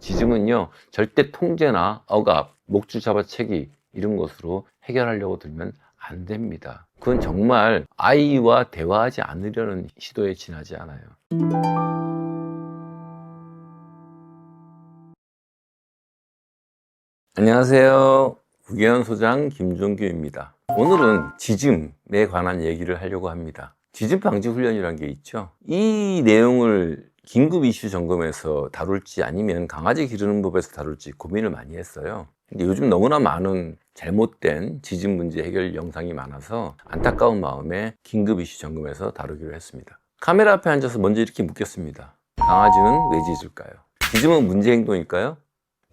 지즘은요, 절대 통제나 억압, 목줄 잡아채기 이런 것으로 해결하려고 들면 안 됩니다. 그건 정말 아이와 대화하지 않으려는 시도에 지나지 않아요. 안녕하세요. 국외원 소장 김종규입니다. 오늘은 지즘에 관한 얘기를 하려고 합니다. 지즘 방지 훈련이라는 게 있죠. 이 내용을 긴급 이슈 점검에서 다룰지 아니면 강아지 기르는 법에서 다룰지 고민을 많이 했어요. 근데 요즘 너무나 많은 잘못된 지즘 문제 해결 영상이 많아서 안타까운 마음에 긴급 이슈 점검에서 다루기로 했습니다. 카메라 앞에 앉아서 먼저 이렇게 묻겠습니다. 강아지는 왜 짖을까요? 짖음은 문제 행동일까요?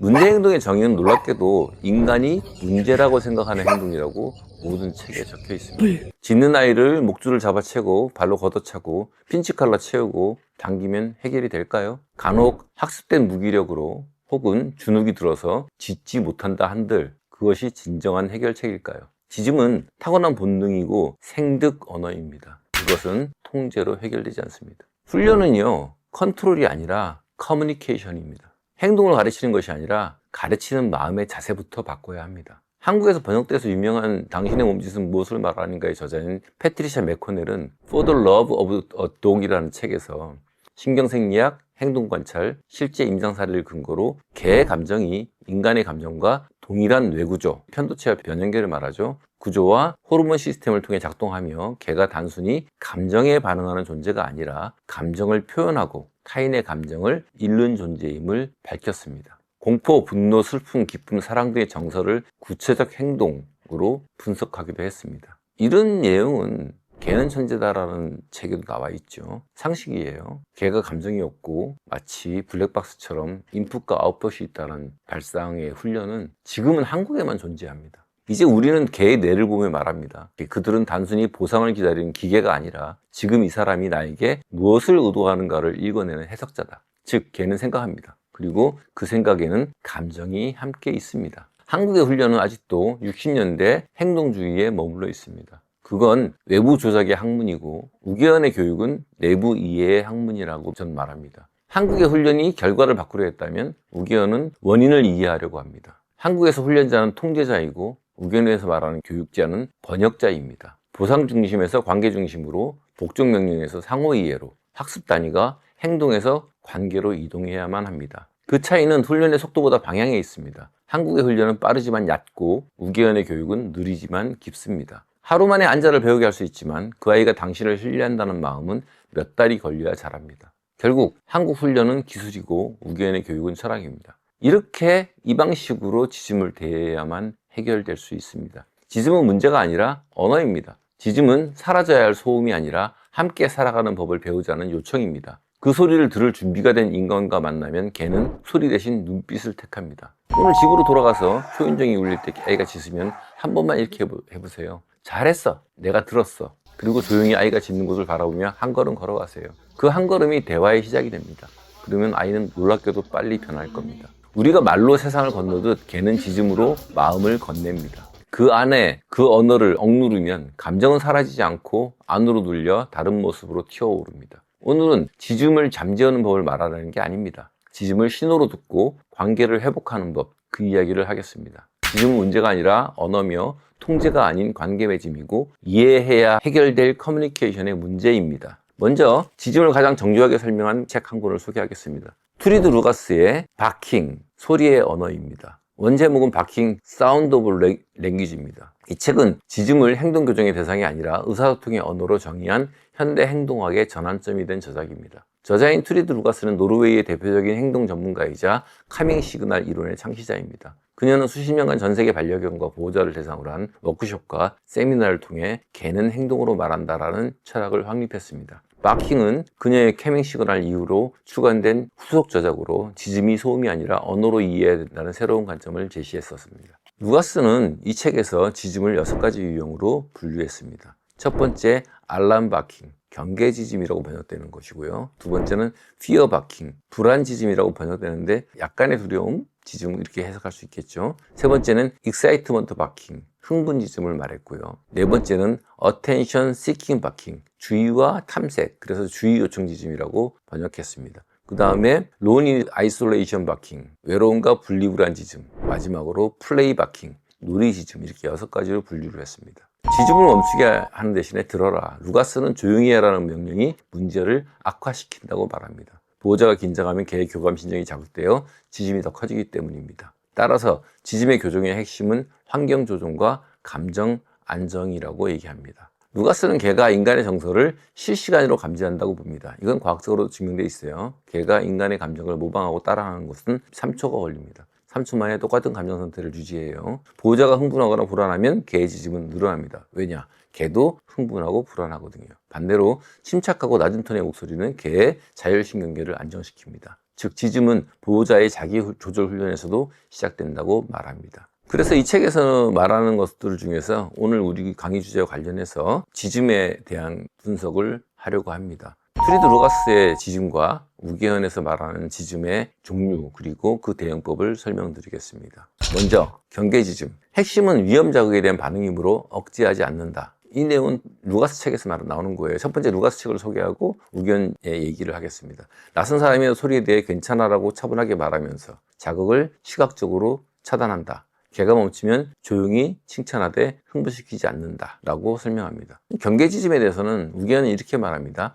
문제 행동의 정의는 놀랍게도 인간이 문제라고 생각하는 행동이라고 모든 책에 적혀 있습니다. 짖는 아이를 목줄을 잡아채고 발로 걷어차고 핀치칼로 채우고 당기면 해결이 될까요? 간혹 학습된 무기력으로 혹은 주눅이 들어서 짖지 못한다 한들 그것이 진정한 해결책일까요? 짖음은 타고난 본능이고 생득 언어입니다. 이것은 통제로 해결되지 않습니다. 훈련은요, 컨트롤이 아니라 커뮤니케이션입니다. 행동을 가르치는 것이 아니라 가르치는 마음의 자세부터 바꿔야 합니다. 한국에서 번역돼서 유명한 당신의 몸짓은 무엇을 말하는가의 저자인 패트리샤 맥코넬은 For the Love of a Dog이라는 책에서 신경생리학, 행동관찰, 실제 임상 사례를 근거로 개의 감정이 인간의 감정과 동일한 뇌구조, 편도체와 변연계를 말하죠. 구조와 호르몬 시스템을 통해 작동하며 개가 단순히 감정에 반응하는 존재가 아니라 감정을 표현하고 타인의 감정을 읽는 존재임을 밝혔습니다. 공포, 분노, 슬픔, 기쁨, 사랑 등의 정서를 구체적 행동으로 분석하기도 했습니다. 이런 내용은 개는 천재다라는 책에도 나와 있죠. 상식이에요. 개가 감정이 없고 마치 블랙박스처럼 인풋과 아웃풋이 있다는 발상의 훈련은 지금은 한국에만 존재합니다. 이제 우리는 개의 뇌를 보며 말합니다. 그들은 단순히 보상을 기다리는 기계가 아니라 지금 이 사람이 나에게 무엇을 의도하는가를 읽어내는 해석자다. 즉, 개는 생각합니다. 그리고 그 생각에는 감정이 함께 있습니다. 한국의 훈련은 아직도 60년대 행동주의에 머물러 있습니다. 그건 외부 조작의 학문이고 우개원의 교육은 내부 이해의 학문이라고 저는 말합니다. 한국의 훈련이 결과를 바꾸려 했다면 우개원은 원인을 이해하려고 합니다. 한국에서 훈련자는 통제자이고 우개원에서 말하는 교육자는 번역자입니다. 보상 중심에서 관계 중심으로, 복종 명령에서 상호 이해로, 학습 단위가 행동에서 관계로 이동해야만 합니다. 그 차이는 훈련의 속도보다 방향에 있습니다. 한국의 훈련은 빠르지만 얕고 우개원의 교육은 느리지만 깊습니다. 하루 만에 안자를 배우게 할 수 있지만 그 아이가 당신을 신뢰한다는 마음은 몇 달이 걸려야 자랍니다. 결국 한국 훈련은 기술이고 우개원의 교육은 철학입니다. 이렇게 이 방식으로 지즘을 대해야만 해결될 수 있습니다. 지즘은 문제가 아니라 언어입니다. 지즘은 사라져야 할 소음이 아니라 함께 살아가는 법을 배우자는 요청입니다. 그 소리를 들을 준비가 된 인간과 만나면 개는 소리 대신 눈빛을 택합니다. 오늘 집으로 돌아가서 초인종이 울릴 때 아이가 짖으면 한 번만 이렇게 해보세요. 잘했어. 내가 들었어. 그리고 조용히 아이가 짖는 곳을 바라보며 한 걸음 걸어가세요. 그 한 걸음이 대화의 시작이 됩니다. 그러면 아이는 놀랍게도 빨리 변할 겁니다. 우리가 말로 세상을 건너듯 개는 짖음으로 마음을 건넵니다. 그 안에 그 언어를 억누르면 감정은 사라지지 않고 안으로 눌려 다른 모습으로 튀어오릅니다. 오늘은 짖음을 잠재우는 법을 말하라는 게 아닙니다. 짖음을 신호로 듣고 관계를 회복하는 법, 그 이야기를 하겠습니다. 짖음은 문제가 아니라 언어며 통제가 아닌 관계 맺음이고 이해해야 해결될 커뮤니케이션의 문제입니다. 먼저 짖음을 가장 정교하게 설명한 책 한 권을 소개하겠습니다. 투리드 루가스의 바킹, 소리의 언어입니다. 원제목은 바킹, 사운드 오브 랭귀지입니다. 이 책은 짖음을 행동 교정의 대상이 아니라 의사소통의 언어로 정의한 현대 행동학의 전환점이 된 저작입니다. 저자인 투리드 루가스는 노르웨이의 대표적인 행동 전문가이자 카밍 시그널 이론의 창시자입니다. 그녀는 수십 년간 전 세계 반려견과 보호자를 대상으로 한 워크숍과 세미나를 통해 개는 행동으로 말한다라는 철학을 확립했습니다. 바킹은 그녀의 캐밍 시그널 이후로 추가된 후속 저작으로 짖음이 소음이 아니라 언어로 이해해야 된다는 새로운 관점을 제시했었습니다. 루가스는 이 책에서 짖음을 6가지 유형으로 분류했습니다. 첫 번째, 알람 바킹, 경계 짖음이라고 번역되는 것이고요. 두 번째는 피어 바킹, 불안 짖음이라고 번역되는데 약간의 두려움, 짖음 이렇게 해석할 수 있겠죠. 세 번째는 excitement 바킹, 흥분 짖음을 말했고요. 네 번째는 attention seeking 바킹, 주의와 탐색, 그래서 주의 요청 짖음이라고 번역했습니다. 그 다음에 로니 아이솔레이션 바킹, 외로움과 분리불안지즘, 마지막으로 플레이 바킹, 놀이지즘, 이렇게 6가지로 분류를 했습니다. 지즘을 멈추게 하는 대신에 들어라, 루가스는 조용히 해라는 명령이 문제를 악화시킨다고 말합니다. 보호자가 긴장하면 개의 교감신경이 자극되어 지짐이 더 커지기 때문입니다. 따라서 지짐의 교정의 핵심은 환경조정과 감정 안정이라고 얘기합니다. 루가스는 개가 인간의 정서를 실시간으로 감지한다고 봅니다. 이건 과학적으로 증명되어 있어요. 개가 인간의 감정을 모방하고 따라하는 것은 3초가 걸립니다. 3초 만에 똑같은 감정 상태를 유지해요. 보호자가 흥분하거나 불안하면 개의 지짐은 늘어납니다. 왜냐? 개도 흥분하고 불안하거든요. 반대로 침착하고 낮은 톤의 목소리는 개의 자율신경계를 안정시킵니다. 즉 지짐은 보호자의 자기 조절 훈련에서도 시작된다고 말합니다. 그래서 이 책에서 말하는 것들 중에서 오늘 우리 강의 주제와 관련해서 지짐에 대한 분석을 하려고 합니다. 프리드 루가스의 지짐과 우계현에서 말하는 지짐의 종류, 그리고 그 대응법을 설명드리겠습니다. 먼저 경계지짐. 핵심은 위험 자극에 대한 반응이므로 억제하지 않는다. 이 내용은 루가스 책에서 나오는 거예요. 첫 번째 루가스 책을 소개하고 우견의 얘기를 하겠습니다. 낯선 사람의 소리에 대해 괜찮아라고 차분하게 말하면서 자극을 시각적으로 차단한다. 개가 멈추면 조용히 칭찬하되 흥분시키지 않는다 라고 설명합니다. 경계지짐에 대해서는 우견은 이렇게 말합니다.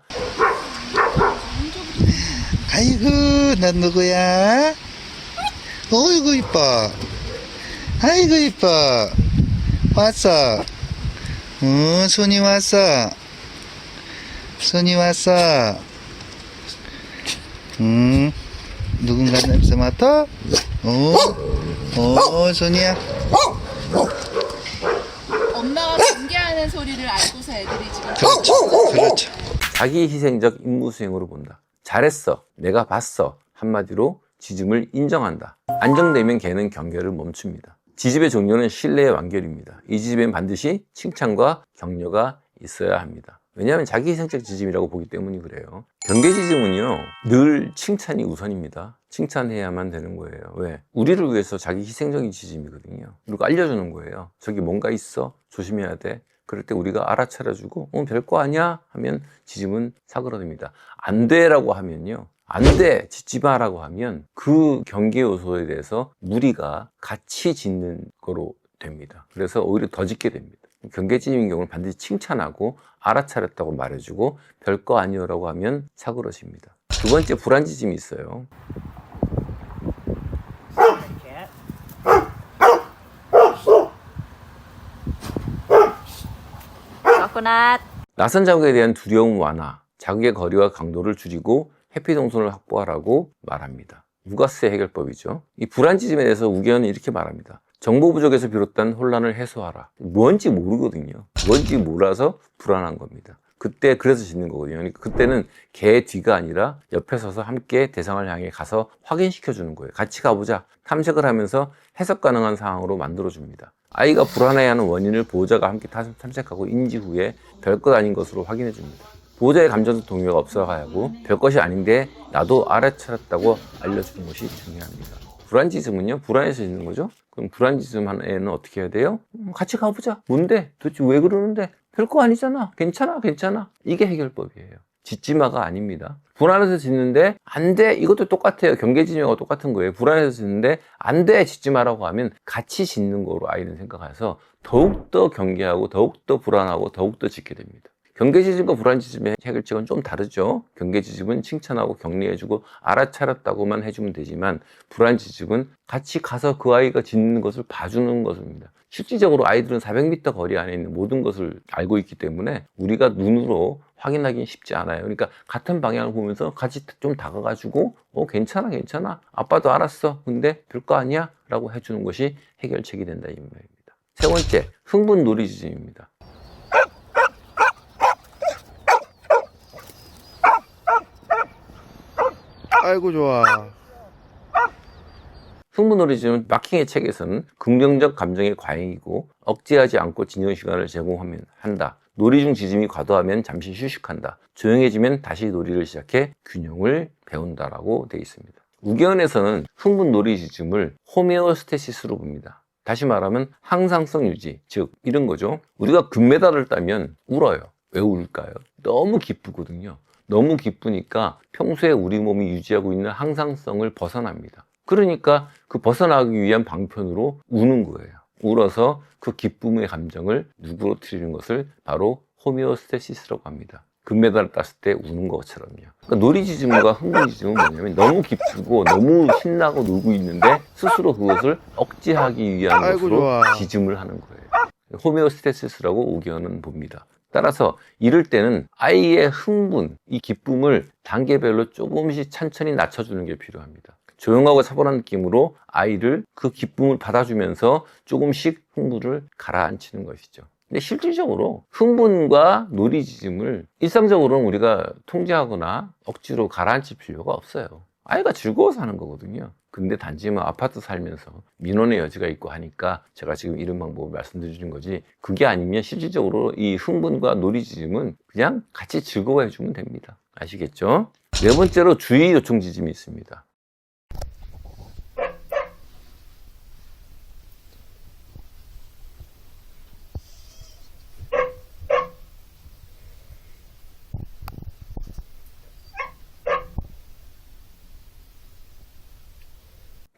아이고, 넌 누구야? 어이구 이뻐. 아이고 이뻐. 왔어. 손이 왔어. 손이 왔어. 누군가 냄새 맡아? 손이야. 엄마가 경계하는 소리를 알고서 애들이 지금 그렇죠. 자기 희생적 임무 수행으로 본다. 잘했어, 내가 봤어, 한마디로 지짐을 인정한다. 안정되면 개는 경계를 멈춥니다. 지짐의 종류는 신뢰의 완결입니다. 이 지짐엔 반드시 칭찬과 격려가 있어야 합니다. 왜냐하면 자기 희생적 지짐이라고 보기 때문이 그래요. 경계지짐은요, 늘 칭찬이 우선입니다. 칭찬해야만 되는 거예요. 왜? 우리를 위해서 자기 희생적인 지짐이거든요. 그리고 알려주는 거예요. 저기 뭔가 있어, 조심해야 돼. 그럴 때 우리가 알아차려주고 별거 아니야 하면 지짐은 사그라듭니다. 안 돼라고 하면요, 안 돼, 짖지 마라고 하면 그 경계 요소에 대해서 무리가 같이 짖는 거로 됩니다. 그래서 오히려 더 짖게 됩니다. 경계지짐인 경우는 반드시 칭찬하고 알아차렸다고 말해주고 별거 아니요라고 하면 사그러집니다. 두 번째 불안지짐이 있어요. 낯선 자극에 대한 두려움 완화, 자극의 거리와 강도를 줄이고 회피 동선을 확보하라고 말합니다. 루가스의 해결법이죠. 이 불안지짐에 대해서 우견은 이렇게 말합니다. 정보 부족에서 비롯된 혼란을 해소하라. 뭔지 모르거든요. 뭔지 몰라서 불안한 겁니다. 그때 그래서 짖는 거거든요. 그러니까 그때는 개 뒤가 아니라 옆에 서서 함께 대상을 향해 가서 확인시켜 주는 거예요. 같이 가보자. 탐색을 하면서 해석 가능한 상황으로 만들어 줍니다. 아이가 불안해하는 원인을 보호자가 함께 탐색하고 인지 후에 별것 아닌 것으로 확인해 줍니다. 보호자의 감정적 동요가 없어가야 하고 별것이 아닌데 나도 알아차렸다고 알려주는 것이 중요합니다. 불안지즘은요, 불안해서 짖는 거죠. 그럼 불안지즘 한 애는 어떻게 해야 돼요? 같이 가보자. 뭔데? 도대체 왜 그러는데? 별거 아니잖아. 괜찮아, 괜찮아. 이게 해결법이에요. 짖지마가 아닙니다. 불안해서 짖는데 안 돼. 이것도 똑같아요. 경계지짐하고 똑같은 거예요. 불안해서 짖는데 안 돼. 짖지 마라고 하면 같이 짖는 거로 아이는 생각해서 더욱더 경계하고 더욱더 불안하고 더욱더 짖게 됩니다. 경계지짐과 불안지짐의 해결책은 좀 다르죠. 경계지짐은 칭찬하고 격려해주고 알아차렸다고만 해주면 되지만 불안지짐은 같이 가서 그 아이가 짖는 것을 봐주는 것입니다. 실질적으로 아이들은 400m 거리 안에 있는 모든 것을 알고 있기 때문에 우리가 눈으로 확인하기는 쉽지 않아요. 그러니까 같은 방향을 보면서 같이 좀 다가가지고 괜찮아 괜찮아 아빠도 알았어 근데 별거 아니야 라고 해주는 것이 해결책이 된다 이 말입니다. 세 번째, 흥분 놀이지짐입니다. 아이고 좋아. 흥분놀이지는 마킹의 책에서는 긍정적 감정의 과잉이고 억제하지 않고 진정 시간을 제공하면 한다. 놀이 중 지짐이 과도하면 잠시 휴식한다. 조용해지면 다시 놀이를 시작해 균형을 배운다라고 되어 있습니다. 우견에서는 흥분놀이 지짐을 호메오스테시스로 봅니다. 다시 말하면 항상성 유지, 즉 이런 거죠. 우리가 금메달을 따면 울어요. 왜 울까요? 너무 기쁘거든요. 너무 기쁘니까 평소에 우리 몸이 유지하고 있는 항상성을 벗어납니다. 그러니까 그 벗어나기 위한 방편으로 우는 거예요. 울어서 그 기쁨의 감정을 누그러뜨리는 것을 바로 호메오스테시스라고 합니다. 금메달을 땄을 때 우는 것처럼요. 그러니까 놀이지즘과 흥분지즘은 뭐냐면 너무 기쁘고 너무 신나고 놀고 있는데 스스로 그것을 억제하기 위한 아이고, 것으로 좋아. 지즘을 하는 거예요. 호메오스테시스라고 우기어는 봅니다. 따라서 이럴 때는 아이의 흥분, 이 기쁨을 단계별로 조금씩 천천히 낮춰주는 게 필요합니다. 조용하고 차분한 느낌으로 아이를 그 기쁨을 받아주면서 조금씩 흥분을 가라앉히는 것이죠. 근데 실질적으로 흥분과 놀이짖음을 일상적으로는 우리가 통제하거나 억지로 가라앉힐 필요가 없어요. 아이가 즐거워서 하는 거거든요. 근데 단지 뭐 아파트 살면서 민원의 여지가 있고 하니까 제가 지금 이런 방법을 말씀드리는 거지, 그게 아니면 실질적으로 이 흥분과 놀이짖음은 그냥 같이 즐거워해 주면 됩니다. 아시겠죠? 네 번째로 주의 요청 짖음이 있습니다.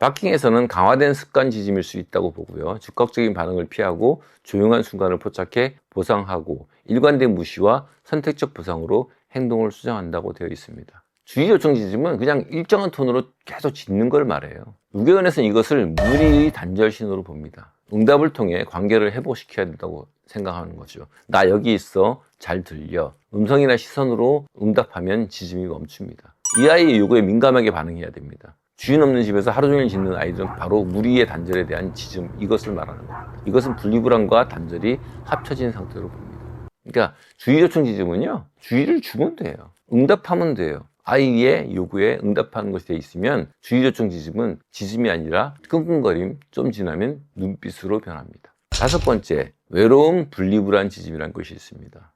바킹에서는 강화된 습관 지짐일 수 있다고 보고요. 즉각적인 반응을 피하고 조용한 순간을 포착해 보상하고 일관된 무시와 선택적 보상으로 행동을 수정한다고 되어 있습니다. 주의 요청 지짐은 그냥 일정한 톤으로 계속 짖는 걸 말해요. 유교원에서는 이것을 무리의 단절 신호로 봅니다. 응답을 통해 관계를 회복시켜야 된다고 생각하는 거죠. 나 여기 있어, 잘 들려. 음성이나 시선으로 응답하면 짖음이 멈춥니다. 이 아이의 요구에 민감하게 반응해야 됩니다. 주인 없는 집에서 하루 종일 짖는 아이들은 바로 무리의 단절에 대한 짖음, 이것을 말하는 겁니다. 이것은 분리불안과 단절이 합쳐진 상태로 봅니다. 그러니까 주의 요청 짖음은요, 주의를 주면 돼요. 응답하면 돼요. 아이의 요구에 응답하는 것이 돼 있으면 주의 요청 짖음은 짖음이 아니라 끙끙거림, 좀 지나면 눈빛으로 변합니다. 다섯 번째, 외로움 분리불안 짖음이라는 것이 있습니다.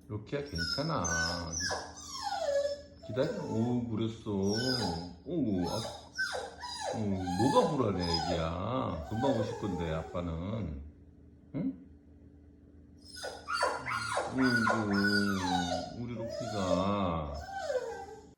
로키야 괜찮아. 기다려. 오 그랬어. 오 뭐가 불안해 애기야. 금방 오실 건데 아빠는. 응? 우리 로키가.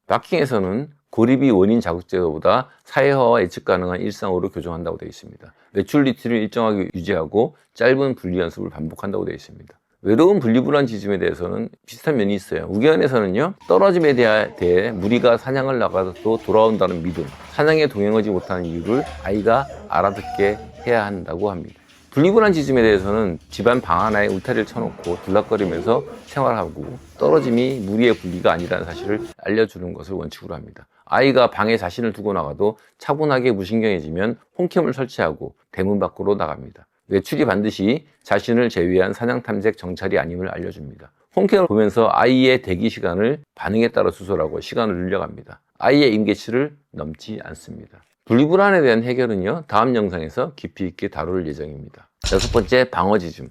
바킹에서는 고립이 원인 자극 제어보다 사회화와 예측 가능한 일상으로 교정한다고 되어 있습니다. 외출 리트를 일정하게 유지하고 짧은 분리 연습을 반복한다고 되어 있습니다. 외로운 분리불안 짖음에 대해서는 비슷한 면이 있어요. 우기원에서는요, 떨어짐에 대해 무리가 사냥을 나가도 돌아온다는 믿음, 사냥에 동행하지 못하는 이유를 아이가 알아듣게 해야 한다고 합니다. 분리불안 짖음에 대해서는 집안 방 하나에 울타리를 쳐놓고 들락거리면서 생활하고 떨어짐이 무리의 분리가 아니라는 사실을 알려주는 것을 원칙으로 합니다. 아이가 방에 자신을 두고 나가도 차분하게 무신경해지면 홈캠을 설치하고 대문 밖으로 나갑니다. 외출이 반드시 자신을 제외한 사냥 탐색 정찰이 아님을 알려줍니다. 홈캠을 보면서 아이의 대기 시간을 반응에 따라 수설하고 시간을 늘려갑니다. 아이의 임계치를 넘지 않습니다. 분리불안에 대한 해결은요, 다음 영상에서 깊이 있게 다룰 예정입니다. 여섯 번째, 방어짖음.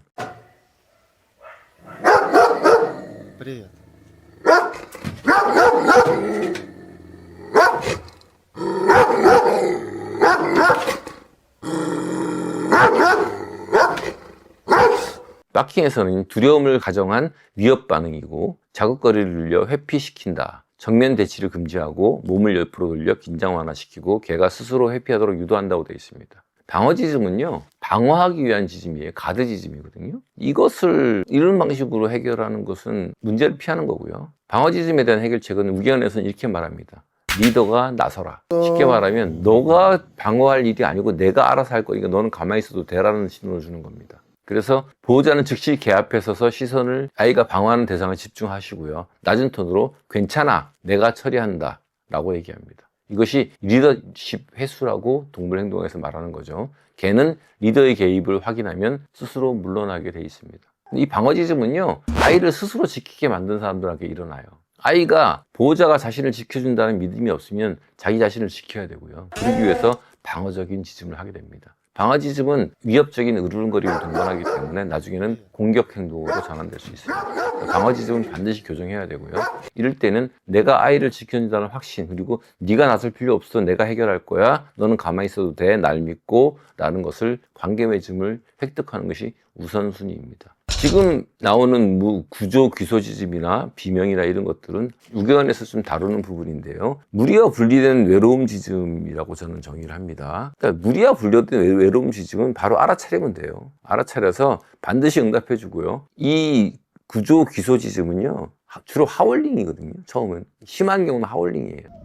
Привет. 바킹에서는 두려움을 가정한 위협 반응이고 자극거리를 늘려 회피시킨다. 정면 대치를 금지하고 몸을 옆으로 돌려 긴장 완화시키고 개가 스스로 회피하도록 유도한다고 되어 있습니다. 방어짖음은요, 방어하기 위한 짖음이에요. 가드짖음이거든요. 이것을 이런 방식으로 해결하는 것은 문제를 피하는 거고요. 방어짖음에 대한 해결책은 우기원에서는 이렇게 말합니다. 리더가 나서라. 쉽게 말하면 너가 방어할 일이 아니고 내가 알아서 할 거니까 너는 가만히 있어도 돼라는 신호를 주는 겁니다. 그래서 보호자는 즉시 개 앞에 서서 시선을 아이가 방어하는 대상에 집중하시고요. 낮은 톤으로 괜찮아, 내가 처리한다 라고 얘기합니다. 이것이 리더십 회수라고 동물 행동에서 말하는 거죠. 개는 리더의 개입을 확인하면 스스로 물러나게 돼 있습니다. 이 방어짖음은요, 아이를 스스로 지키게 만든 사람들에게 일어나요. 아이가 보호자가 자신을 지켜준다는 믿음이 없으면 자기 자신을 지켜야 되고요. 그러기 위해서 방어적인 짖음을 하게 됩니다. 방어짖음은 위협적인 으르렁거림을 동반하기 때문에 나중에는 공격 행동으로 전환될 수 있습니다. 방어짖음은 반드시 교정해야 되고요. 이럴 때는 내가 아이를 지켜준다는 확신, 그리고 네가 나설 필요 없어, 내가 해결할 거야, 너는 가만히 있어도 돼, 날 믿고 라는 것을 관계 맺음을 획득하는 것이 우선순위입니다. 지금 나오는 구조 기소지짐이나 비명이나 이런 것들은 우견에서 좀 다루는 부분인데요. 무리와 분리된 외로움 지짐이라고 저는 정의를 합니다. 그러니까 무리와 분리된 외로움 지짐은 바로 알아차리면 돼요. 알아차려서 반드시 응답해 주고요. 이 구조 기소지짐은요, 주로 하울링이거든요. 처음은. 심한 경우는 하울링이에요.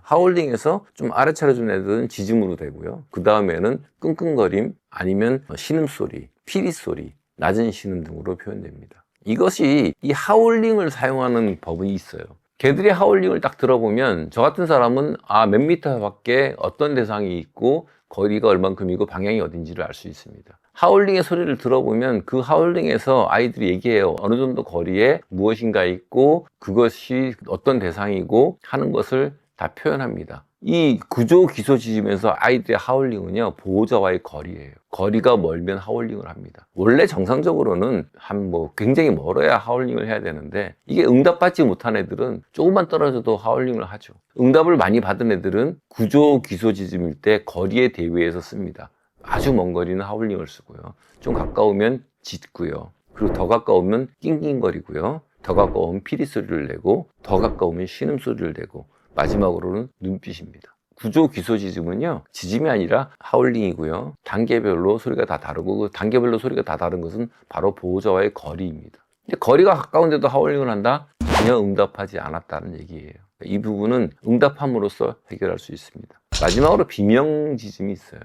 하울링에서 좀 알아차려준 애들은 지짐으로 되고요. 그 다음에는 끙끙거림, 아니면 신음소리, 피리소리, 낮은 신음 등으로 표현됩니다. 이것이 이 하울링을 사용하는 법이 있어요. 걔들이 하울링을 딱 들어보면 저 같은 사람은 몇 미터 밖에 어떤 대상이 있고 거리가 얼만큼이고 방향이 어딘지를 알 수 있습니다. 하울링의 소리를 들어보면 그 하울링에서 아이들이 얘기해요. 어느 정도 거리에 무엇인가 있고 그것이 어떤 대상이고 하는 것을 다 표현합니다. 이 구조 기소 지짐에서 아이들의 하울링은요, 보호자와의 거리예요. 거리가 멀면 하울링을 합니다. 원래 정상적으로는 굉장히 멀어야 하울링을 해야 되는데, 이게 응답받지 못한 애들은 조금만 떨어져도 하울링을 하죠. 응답을 많이 받은 애들은 구조 기소 지짐일 때 거리에 대비해서 씁니다. 아주 먼 거리는 하울링을 쓰고요. 좀 가까우면 짖고요. 그리고 더 가까우면 낑낑거리고요. 더 가까우면 피리 소리를 내고, 더 가까우면 신음 소리를 내고, 마지막으로는 눈빛입니다. 구조 기소 지짐은요, 지짐이 아니라 하울링이고요. 단계별로 소리가 다 다르고, 그 단계별로 소리가 다 다른 것은 바로 보호자와의 거리입니다. 근데 거리가 가까운데도 하울링을 한다? 전혀 응답하지 않았다는 얘기예요. 이 부분은 응답함으로써 해결할 수 있습니다. 마지막으로 비명 지짐이 있어요.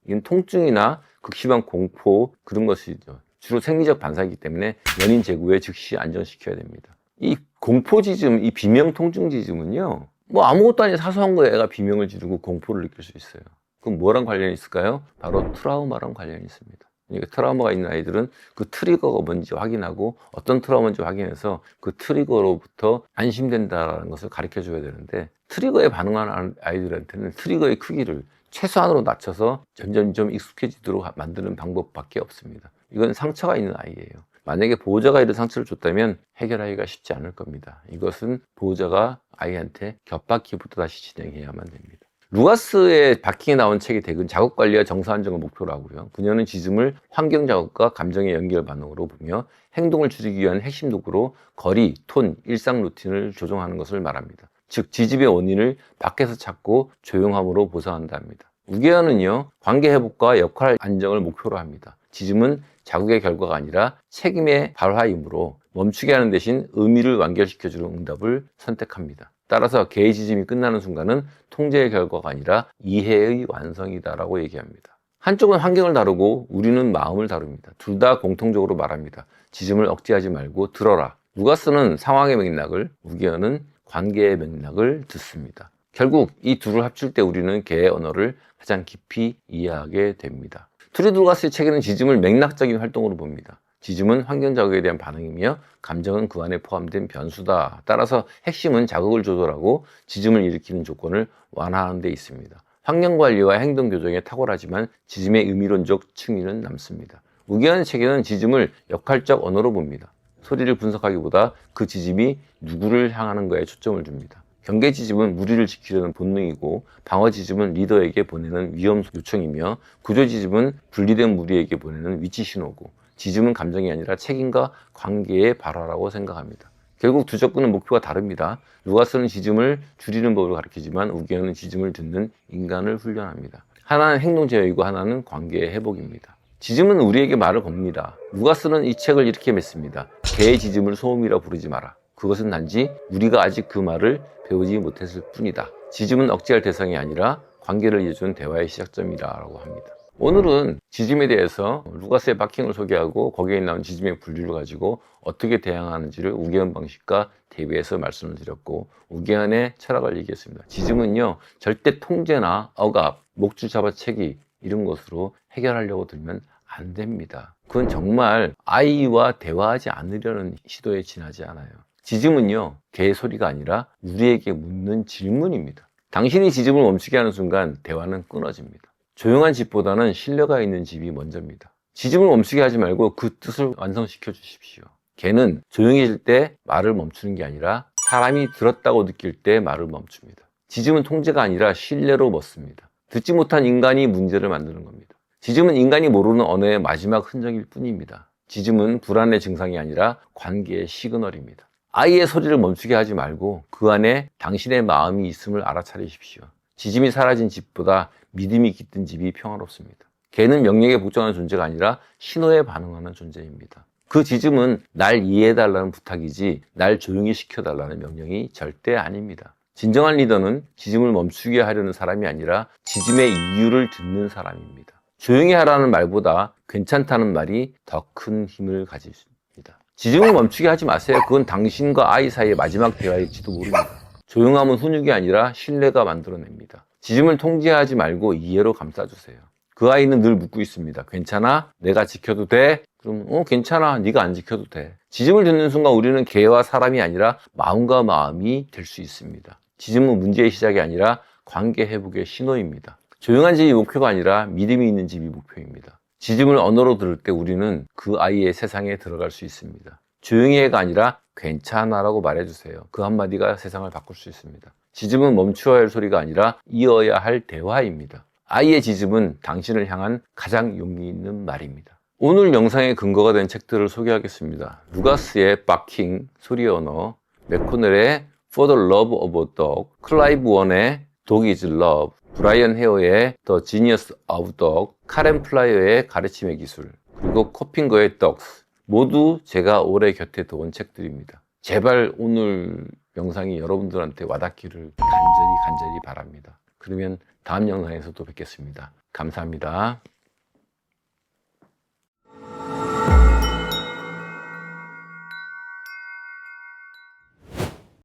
이건 통증이나 극심한 공포, 그런 것이죠. 주로 생리적 반사이기 때문에 연인 제구에 즉시 안정시켜야 됩니다. 이 공포지즘, 이 비명 통증지즘은요, 아무것도 아닌 사소한 거에 애가 비명을 지르고 공포를 느낄 수 있어요. 그럼 뭐랑 관련이 있을까요? 바로 트라우마랑 관련이 있습니다. 그러니까 트라우마가 있는 아이들은 그 트리거가 뭔지 확인하고 어떤 트라우마인지 확인해서 그 트리거로부터 안심된다는 것을 가르쳐 줘야 되는데, 트리거에 반응하는 아이들한테는 트리거의 크기를 최소한으로 낮춰서 점점 익숙해지도록 만드는 방법밖에 없습니다. 이건 상처가 있는 아이예요. 만약에 보호자가 이런 상처를 줬다면 해결하기가 쉽지 않을 겁니다. 이것은 보호자가 아이한테 겹바퀴부터 다시 진행해야만 됩니다. 루가스의 바킹에 나온 책의 대근 자극관리와 정서안정을 목표로 하고요. 그녀는 지즘을 환경자극과 감정의 연결 반응으로 보며 행동을 줄이기 위한 핵심 도구로 거리, 톤, 일상 루틴을 조정하는 것을 말합니다. 즉 지짐의 원인을 밖에서 찾고 조용함으로 보상한다 합니다. 우계어는요, 관계 회복과 역할 안정을 목표로 합니다. 지즘은 자극의 결과가 아니라 책임의 발화이므로 멈추게 하는 대신 의미를 완결시켜주는 응답을 선택합니다. 따라서 개의 지짐이 끝나는 순간은 통제의 결과가 아니라 이해의 완성이다라고 얘기합니다. 한쪽은 환경을 다루고 우리는 마음을 다룹니다. 둘 다 공통적으로 말합니다. 지짐을 억제하지 말고 들어라. 루가스는 상황의 맥락을, 우계어는 관계의 맥락을 듣습니다. 결국 이 둘을 합칠 때 우리는 개의 언어를 가장 깊이 이해하게 됩니다. 투리드루가스의 책에는 지즘을 맥락적인 활동으로 봅니다. 지즘은 환경 자극에 대한 반응이며 감정은 그 안에 포함된 변수다. 따라서 핵심은 자극을 조절하고 지즘을 일으키는 조건을 완화하는 데 있습니다. 환경 관리와 행동 교정에 탁월하지만 지즘의 의미론적 층위는 남습니다. 우기현의 책에는 지즘을 역할적 언어로 봅니다. 소리를 분석하기보다 그 지짐이 누구를 향하는 거에 초점을 줍니다. 경계 지짐은 무리를 지키려는 본능이고, 방어 지짐은 리더에게 보내는 위험 요청이며, 구조 지짐은 분리된 무리에게 보내는 위치 신호고, 지짐은 감정이 아니라 책임과 관계의 발화라고 생각합니다. 결국 두 접근은 목표가 다릅니다. 루가스는 지짐을 줄이는 법을 가르치지만 우기현은 지짐을 듣는 인간을 훈련합니다. 하나는 행동 제어이고 하나는 관계의 회복입니다. 지짐은 우리에게 말을 겁니다. 루가스는 이 책을 이렇게 맺습니다. 개의 지짐을 소음이라 부르지 마라. 그것은 단지 우리가 아직 그 말을 배우지 못했을 뿐이다. 지짐은 억제할 대상이 아니라 관계를 이어주는 대화의 시작점이라고 합니다. 오늘은 지짐에 대해서 루가스의 바킹을 소개하고 거기에 나온 지짐의 분류를 가지고 어떻게 대항하는지를 우계현 방식과 대비해서 말씀을 드렸고, 우계현의 철학을 얘기했습니다. 지짐은요, 절대 통제나 억압, 목줄 잡아채기 이런 것으로 해결하려고 들면 안 됩니다. 그건 정말 아이와 대화하지 않으려는 시도에 지나지 않아요. 지짐은요, 개의 소리가 아니라 우리에게 묻는 질문입니다. 당신이 지짐을 멈추게 하는 순간 대화는 끊어집니다. 조용한 집보다는 신뢰가 있는 집이 먼저입니다. 지짐을 멈추게 하지 말고 그 뜻을 완성시켜 주십시오. 개는 조용해질 때 말을 멈추는 게 아니라 사람이 들었다고 느낄 때 말을 멈춥니다. 지짐은 통제가 아니라 신뢰로 멎습니다. 듣지 못한 인간이 문제를 만드는 겁니다. 지짐은 인간이 모르는 언어의 마지막 흔적일 뿐입니다. 지짐은 불안의 증상이 아니라 관계의 시그널입니다. 아이의 소리를 멈추게 하지 말고 그 안에 당신의 마음이 있음을 알아차리십시오. 지짐이 사라진 집보다 믿음이 깃든 집이 평화롭습니다. 개는 명령에 복종하는 존재가 아니라 신호에 반응하는 존재입니다. 그 지짐은 날 이해해달라는 부탁이지 날 조용히 시켜달라는 명령이 절대 아닙니다. 진정한 리더는 지짐을 멈추게 하려는 사람이 아니라 지짐의 이유를 듣는 사람입니다. 조용히 하라는 말보다 괜찮다는 말이 더 큰 힘을 가집니다. 지짐을 멈추게 하지 마세요. 그건 당신과 아이 사이의 마지막 대화일지도 모릅니다. 조용함은 훈육이 아니라 신뢰가 만들어냅니다. 지짐을 통제하지 말고 이해로 감싸주세요. 그 아이는 늘 묻고 있습니다. 괜찮아? 내가 지켜도 돼? 그럼 괜찮아. 네가 안 지켜도 돼. 지짐을 듣는 순간 우리는 개와 사람이 아니라 마음과 마음이 될 수 있습니다. 지짐은 문제의 시작이 아니라 관계 회복의 신호입니다. 조용한 집이 목표가 아니라 믿음이 있는 집이 목표입니다. 지짐을 언어로 들을 때 우리는 그 아이의 세상에 들어갈 수 있습니다. 조용히 해가 아니라 괜찮아 라고 말해주세요. 그 한마디가 세상을 바꿀 수 있습니다. 지짐은 멈추어야 할 소리가 아니라 이어야 할 대화입니다. 아이의 지짐은 당신을 향한 가장 용기 있는 말입니다. 오늘 영상의 근거가 된 책들을 소개하겠습니다. 루가스의 바킹, 소리의 언어, 맥코넬의 For the Love of a Dog, 클라이브 원의 Dog is Love, 브라이언 헤어의 The Genius of Dog, 카렌 플라이어의 가르침의 기술, 그리고 코핑거의 Dogs. 모두 제가 올해 곁에 둬온 책들입니다. 제발 오늘 영상이 여러분들한테 와닿기를 간절히 바랍니다. 그러면 다음 영상에서 또 뵙겠습니다. 감사합니다.